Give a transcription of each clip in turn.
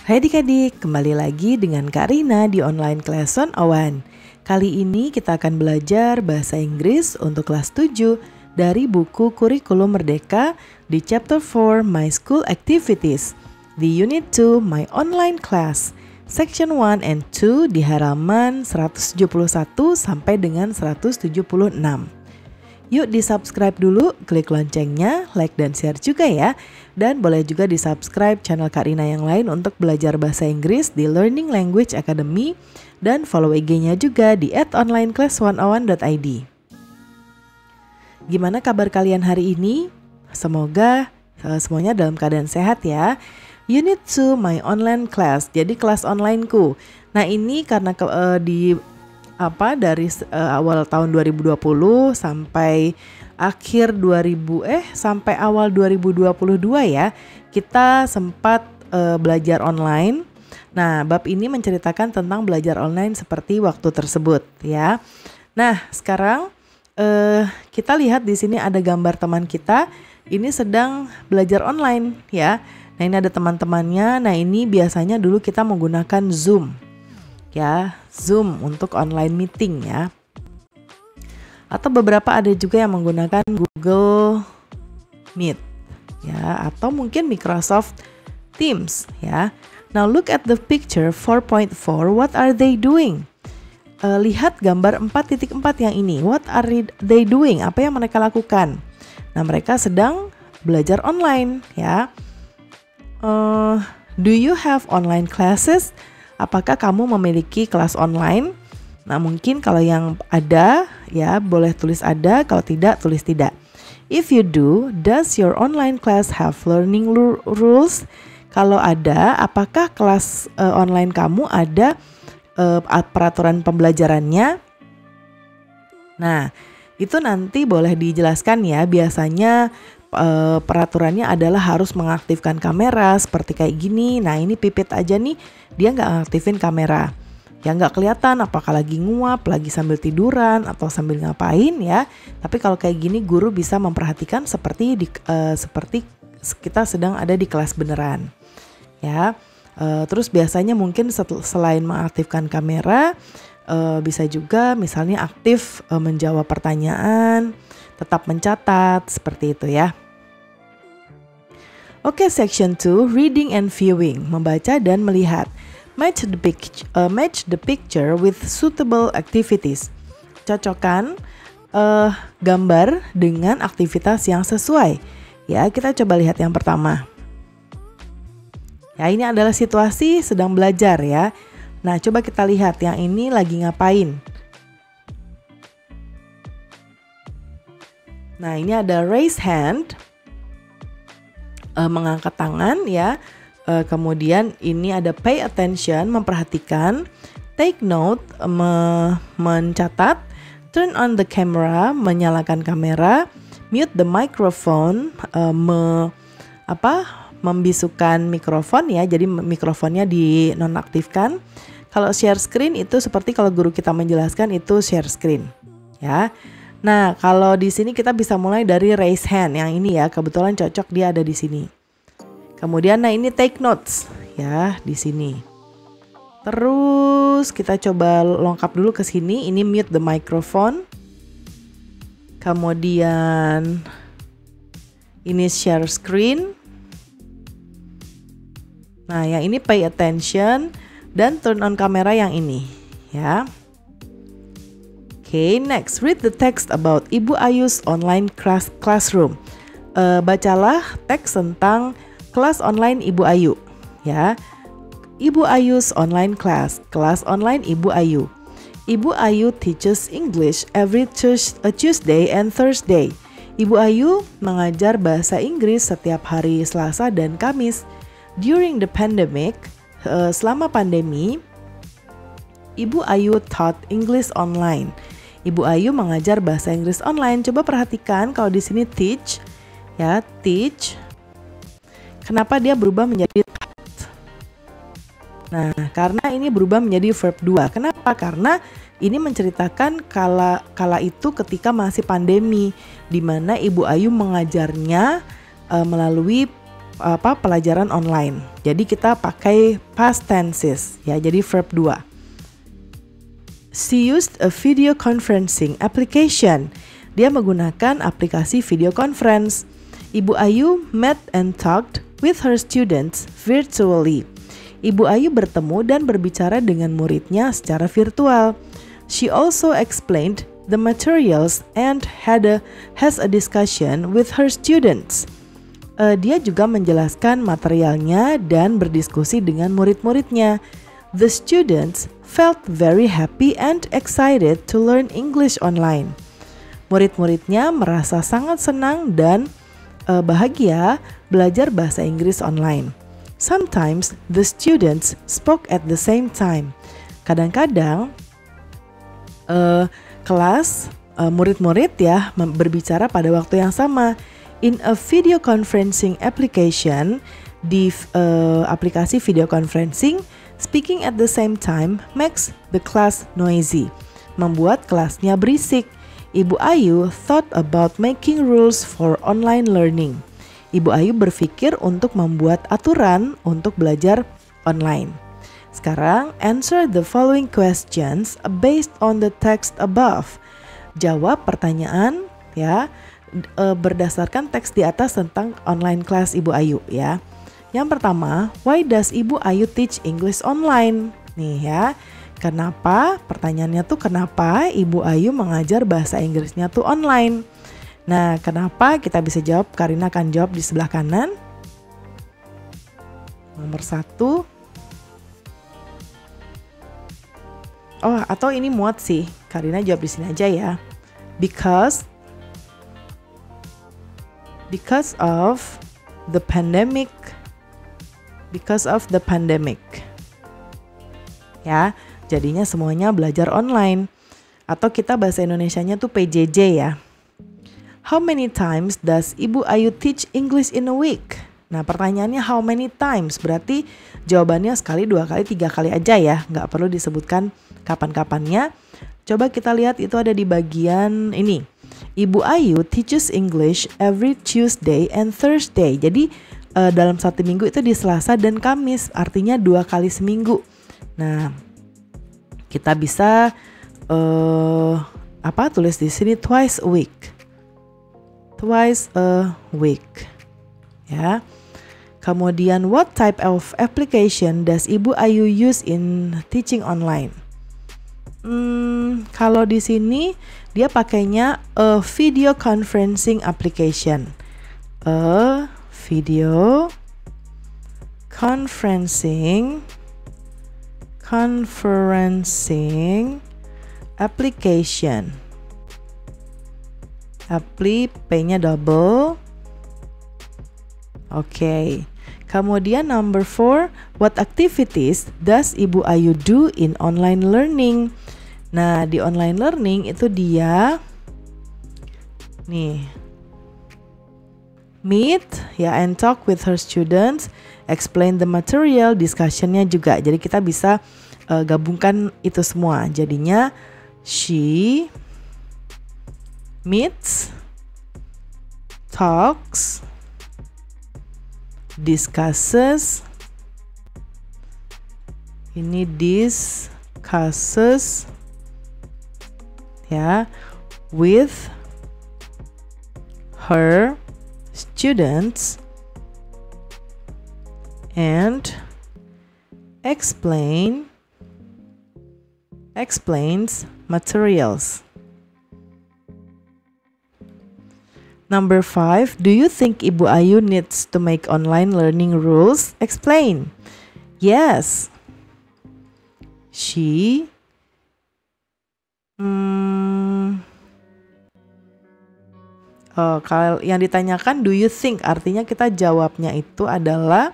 Hai adik-adik, kembali lagi dengan Kak Rina di Online Class 101. Kali ini kita akan belajar bahasa Inggris untuk kelas 7 dari buku Kurikulum Merdeka di Chapter 4 My School Activities di Unit 2 My Online Class, Section 1 and 2 di halaman 171 sampai dengan 176. Yuk di-subscribe dulu, klik loncengnya, like dan share juga ya. Dan boleh juga di-subscribe channel Kak Rina yang lain untuk belajar bahasa Inggris di Learning Language Academy. Dan follow IG-nya juga di @onlineclass101.id. Gimana kabar kalian hari ini? Semoga semuanya dalam keadaan sehat ya. Unit 2 My Online Class, jadi kelas onlineku. Nah ini karena dari awal tahun 2020 sampai akhir sampai awal 2022 ya, kita sempat belajar online. Nah, bab ini menceritakan tentang belajar online seperti waktu tersebut ya. Nah, sekarang kita lihat di sini ada gambar teman kita. Ini sedang belajar online ya. Nah, ini ada teman-temannya. Nah, ini biasanya dulu kita menggunakan Zoom. Ya, Zoom untuk online meeting ya. Atau beberapa ada juga yang menggunakan Google Meet ya, atau mungkin Microsoft Teams ya. Now look at the picture 4.4. What are they doing? Lihat gambar 4.4 yang ini. What are they doing? Apa yang mereka lakukan? Nah, mereka sedang belajar online ya. Do you have online classes? Apakah kamu memiliki kelas online? Nah, mungkin kalau yang ada ya boleh tulis ada, kalau tidak tulis tidak. If you do, does your online class have learning rules? Kalau ada, apakah kelas online kamu ada peraturan pembelajarannya? Nah, itu nanti boleh dijelaskan ya. Biasanya peraturannya adalah harus mengaktifkan kamera seperti kayak gini. Nah, ini pipit aja nih, dia nggak aktifin kamera ya, nggak kelihatan apakah lagi nguap, lagi sambil tiduran atau sambil ngapain ya. Tapi kalau kayak gini guru bisa memperhatikan seperti kita sedang ada di kelas beneran ya. Terus biasanya mungkin selain mengaktifkan kamera, bisa juga misalnya aktif menjawab pertanyaan, tetap mencatat seperti itu ya. Oke, section 2, reading and viewing, membaca dan melihat. Match the picture with suitable activities. Cocokkan gambar dengan aktivitas yang sesuai. Ya, kita coba lihat yang pertama. Ya, ini adalah situasi sedang belajar ya. Nah, coba kita lihat yang ini lagi ngapain. Nah, ini ada raise hand, mengangkat tangan ya. Kemudian ini ada pay attention, memperhatikan, take note, mencatat, turn on the camera, menyalakan kamera, mute the microphone, membisukan mikrofon ya, jadi mikrofonnya dinonaktifkan. Kalau share screen itu seperti kalau guru kita menjelaskan itu share screen ya. Nah, kalau di sini kita bisa mulai dari raise hand yang ini ya, kebetulan cocok dia ada di sini. Kemudian nah ini take notes ya di sini. Terus kita coba lengkap dulu ke sini, ini mute the microphone. Kemudian ini share screen. Nah, yang ini pay attention dan turn on kamera yang ini ya. Okay, next, read the text about Ibu Ayu's online classroom. Bacalah teks tentang kelas online Ibu Ayu ya. Ibu Ayu's online class, kelas online Ibu Ayu. Ibu Ayu teaches English every Tuesday and Thursday. Ibu Ayu mengajar bahasa Inggris setiap hari Selasa dan Kamis. During the pandemic, selama pandemi, Ibu Ayu taught English online. Ibu Ayu mengajar bahasa Inggris online. Coba perhatikan kalau di sini teach ya, teach. Kenapa dia berubah menjadi taught? Nah, karena ini berubah menjadi verb 2. Kenapa? Karena ini menceritakan kala itu ketika masih pandemi, di mana Ibu Ayu mengajarnya melalui pelajaran online. Jadi kita pakai past tenses ya, jadi verb 2. She used a video conferencing application. Dia menggunakan aplikasi video conference. Ibu Ayu met and talked with her students virtually. Ibu Ayu bertemu dan berbicara dengan muridnya secara virtual. She also explained the materials and has a discussion with her students. Dia juga menjelaskan materialnya dan berdiskusi dengan murid-muridnya. The students felt very happy and excited to learn English online. Murid-muridnya merasa sangat senang dan bahagia belajar bahasa Inggris online. Sometimes the students spoke at the same time. Kadang-kadang kelas murid-murid ya berbicara pada waktu yang sama. In a video conferencing application, di aplikasi video conferencing, speaking at the same time makes the class noisy, membuat kelasnya berisik. Ibu Ayu thought about making rules for online learning. Ibu Ayu berpikir untuk membuat aturan untuk belajar online. Sekarang, answer the following questions based on the text above. Jawab pertanyaan ya berdasarkan teks di atas tentang online class Ibu Ayu ya. Yang pertama, why does Ibu Ayu teach English online? Nih ya, kenapa? Pertanyaannya tuh kenapa Ibu Ayu mengajar bahasa Inggrisnya tuh online? Nah, kenapa? Kita bisa jawab, Karina akan jawab di sebelah kanan. Nomor 1. Oh, atau ini muat sih. Karina jawab di sini aja ya. Because of the pandemic. Because of the pandemic. Ya, jadinya semuanya belajar online. Atau kita bahasa Indonesianya tuh PJJ ya. How many times does Ibu Ayu teach English in a week? Nah, pertanyaannya how many times? Berarti jawabannya sekali, 2 kali, 3 kali aja ya. Nggak perlu disebutkan kapan-kapannya. Coba kita lihat itu ada di bagian ini. Ibu Ayu teaches English every Tuesday and Thursday. Jadi dalam 1 minggu itu di Selasa dan Kamis. Artinya 2 kali seminggu. Nah, kita bisa tulis di sini twice a week. Twice a week. Ya. Kemudian what type of application does Ibu Ayu use in teaching online? Kalau di sini dia pakainya a video conferencing application. A video conferencing application. P-nya double. Oke. Kemudian number 4, what activities does Ibu Ayu do in online learning? Nah, di online learning itu dia nih meet ya and talk with her students, explain the material, discussionnya juga. Jadi kita bisa gabungkan itu semua. Jadinya she meets, talks, discusses, ini discusses ya with her students and explains materials. Number 5, do you think Ibu Ayu needs to make online learning rules? Explain. Yes. She kalau yang ditanyakan do you think, artinya kita jawabnya itu adalah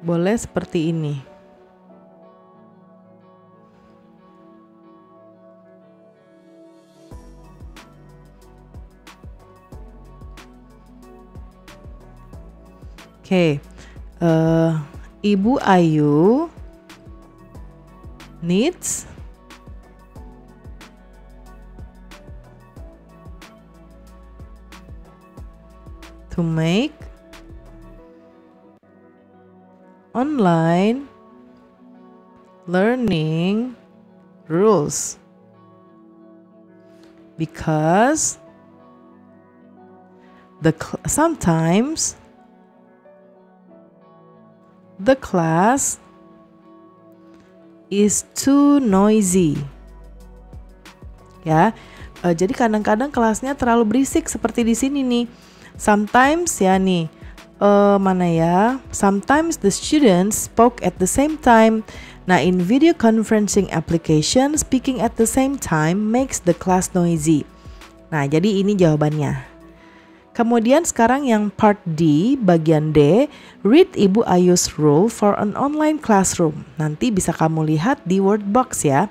boleh seperti ini. Oke, Ibu Ayu needs to make online learning rules because sometimes the class is too noisy. Ya, jadi kadang-kadang kelasnya terlalu berisik seperti di sini nih. Sometimes ya nih, mana ya? Sometimes the students spoke at the same time. Nah, in video conferencing application, speaking at the same time makes the class noisy. Nah, jadi ini jawabannya. Kemudian sekarang yang part D, bagian D, read Ibu Ayu's rule for an online classroom. Nanti bisa kamu lihat di word box ya.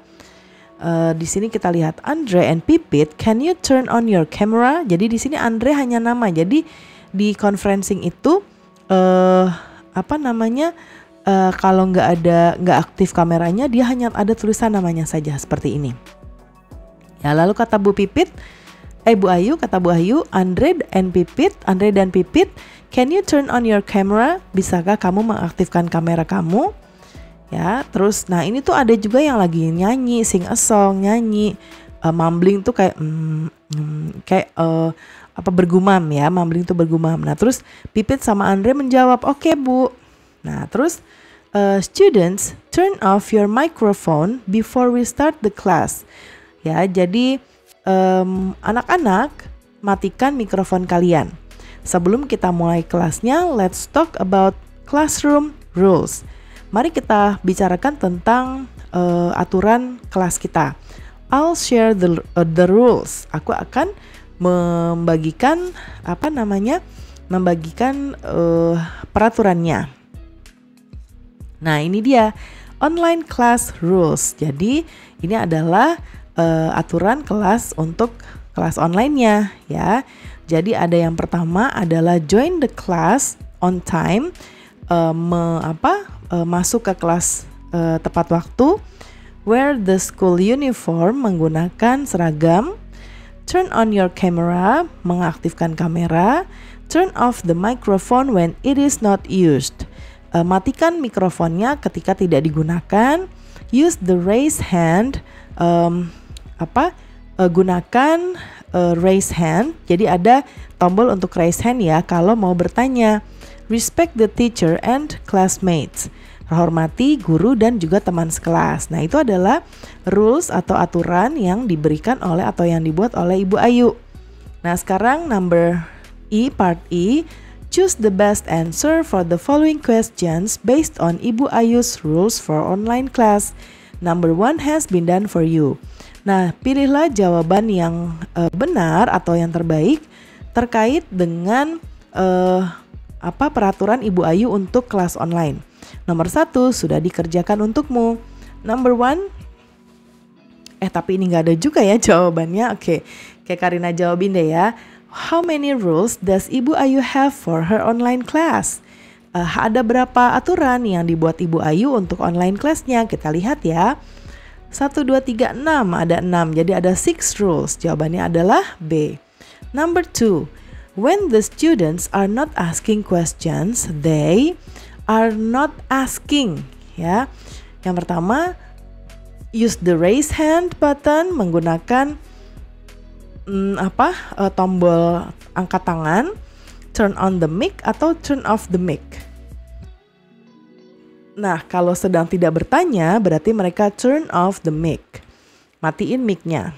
Di sini kita lihat Andre and Pipit, can you turn on your camera? Jadi di sini Andre hanya nama. Jadi di conferencing itu kalau nggak aktif kameranya, dia hanya ada tulisan namanya saja seperti ini. Ya, lalu kata Bu Ayu, kata Bu Ayu, Andre dan Pipit, can you turn on your camera? Bisakah kamu mengaktifkan kamera kamu? Ya, terus nah ini tuh ada juga yang lagi nyanyi, sing a song, nyanyi, mumbling tuh kayak bergumam ya, mumbling tuh bergumam. Nah, terus Pipit sama Andre menjawab, "Oke, Bu." Nah, terus students, turn off your microphone before we start the class. Ya, jadi anak-anak, matikan mikrofon kalian. Sebelum kita mulai kelasnya, let's talk about classroom rules. Mari kita bicarakan tentang aturan kelas kita. I'll share the rules. Aku akan membagikan peraturannya. Nah, ini dia online class rules. Jadi ini adalah aturan kelas untuk kelas online-nya ya. Jadi ada yang pertama adalah join the class on time, masuk ke kelas tepat waktu, wear the school uniform, menggunakan seragam, turn on your camera, mengaktifkan kamera, turn off the microphone when it is not used, matikan mikrofonnya ketika tidak digunakan, use the raise hand, gunakan raise hand. Jadi ada tombol untuk raise hand ya kalau mau bertanya. Respect the teacher and classmates. Hormati guru dan juga teman sekelas. Nah, itu adalah rules atau aturan yang diberikan oleh atau yang dibuat oleh Ibu Ayu. Nah, sekarang part E. Choose the best answer for the following questions based on Ibu Ayu's rules for online class. Number 1 has been done for you. Nah, pilihlah jawaban yang benar atau yang terbaik terkait dengan peraturan Ibu Ayu untuk kelas online. Nomor 1 sudah dikerjakan untukmu. Number 1, tapi ini nggak ada juga ya jawabannya. Oke, kayak Karina jawabin deh ya. How many rules does Ibu Ayu have for her online class? Ada berapa aturan yang dibuat Ibu Ayu untuk online classnya? Kita lihat ya. 1, 2, 3, 6. Ada 6. Jadi ada 6 rules. Jawabannya adalah B. Number 2. When the students are not asking questions, they are not asking. Ya. Yang pertama, use the raise hand button, menggunakan tombol angkat tangan, turn on the mic atau turn off the mic. Nah, kalau sedang tidak bertanya, berarti mereka turn off the mic. Matiin mic-nya.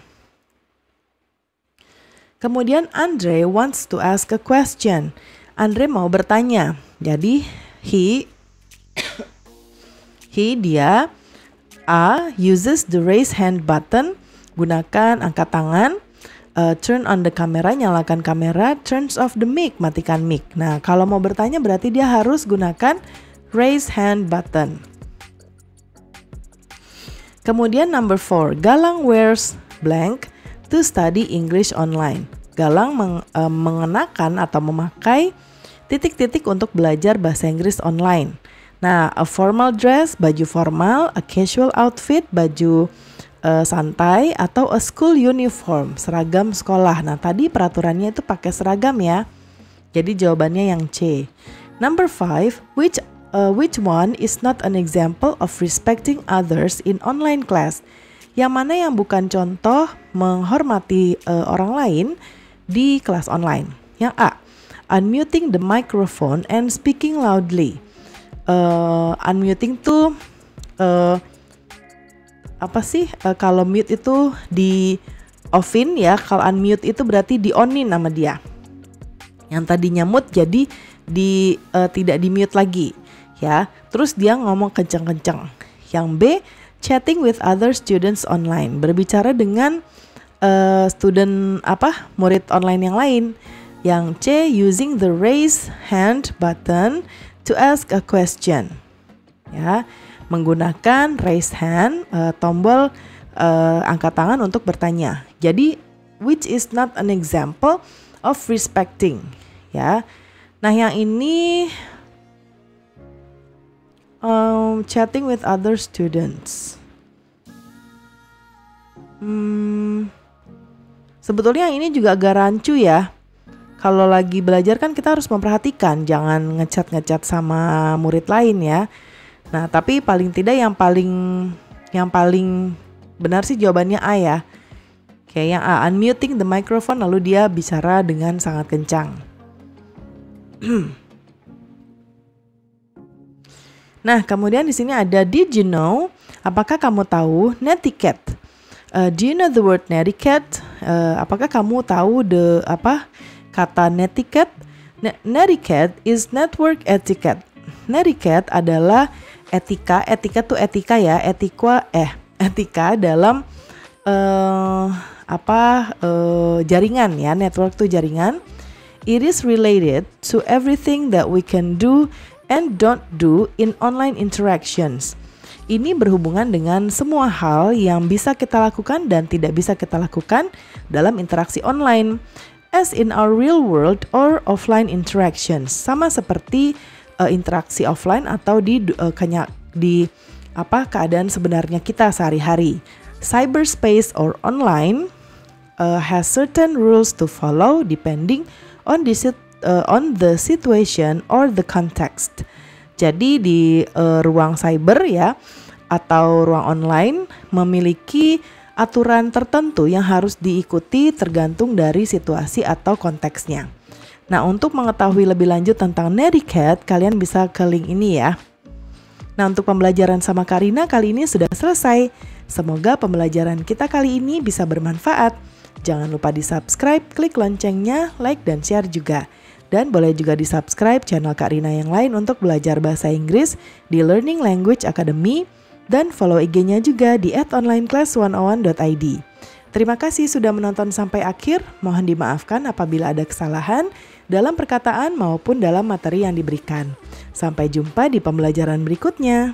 Kemudian Andre wants to ask a question. Andre mau bertanya. Jadi dia uses the raise hand button, gunakan angkat tangan, turn on the camera, nyalakan kamera, turns off the mic, matikan mic. Nah, kalau mau bertanya berarti dia harus gunakan raise hand button. Kemudian number 4, Galang wears blank to study English online. Galang mengenakan atau memakai titik-titik untuk belajar bahasa Inggris online. Nah, a formal dress, baju formal, a casual outfit, baju santai, atau a school uniform, seragam sekolah. Nah, tadi peraturannya itu pakai seragam ya. Jadi jawabannya yang C. Number 5, which one is not an example of respecting others in online class? Yang mana yang bukan contoh menghormati orang lain di kelas online? Yang A, unmuting the microphone and speaking loudly. Unmuting tuh apa sih? Kalau mute itu di offin ya, kalau unmute itu berarti di onin sama dia. Yang tadinya mute jadi tidak di mute lagi, ya. Terus dia ngomong kenceng-kenceng. Yang B, chatting with other students online, berbicara dengan murid online yang lain. Yang C, using the raise hand button to ask a question, ya, menggunakan raise hand, tombol angkat tangan untuk bertanya. Jadi which is not an example of respecting, ya. Nah yang ini chatting with other students. Sebetulnya ini juga agak rancu ya. Kalau lagi belajar kan kita harus memperhatikan, jangan ngechat sama murid lain ya. Nah, tapi paling tidak yang paling benar sih jawabannya A ya. Kayak yang A, unmuting the microphone, lalu dia bicara dengan sangat kencang. Nah, kemudian di sini ada did you know? Apakah kamu tahu netiquette? Do you know the word netiquette? Apakah kamu tahu kata netiquette? Netiquette is network etiquette. Netiquette adalah etika tuh etika ya, etika dalam jaringan ya, network tuh jaringan. It is related to everything that we can do and don't do in online interactions. Ini berhubungan dengan semua hal yang bisa kita lakukan dan tidak bisa kita lakukan dalam interaksi online, as in our real world or offline interactions. Sama seperti interaksi offline atau di keadaan sebenarnya kita sehari-hari. Cyberspace or online has certain rules to follow depending on the situation or the context. Jadi di ruang cyber ya atau ruang online memiliki aturan tertentu yang harus diikuti tergantung dari situasi atau konteksnya. Nah, untuk mengetahui lebih lanjut tentang netiquette, kalian bisa ke link ini ya. Nah, untuk pembelajaran sama Karina kali ini sudah selesai. Semoga pembelajaran kita kali ini bisa bermanfaat. Jangan lupa di-subscribe, klik loncengnya, like dan share juga. Dan boleh juga di-subscribe channel Kak Rina yang lain untuk belajar bahasa Inggris di Learning Language Academy dan follow IG-nya juga di @onlineclass101.id. Terima kasih sudah menonton sampai akhir. Mohon dimaafkan apabila ada kesalahan dalam perkataan maupun dalam materi yang diberikan. Sampai jumpa di pembelajaran berikutnya.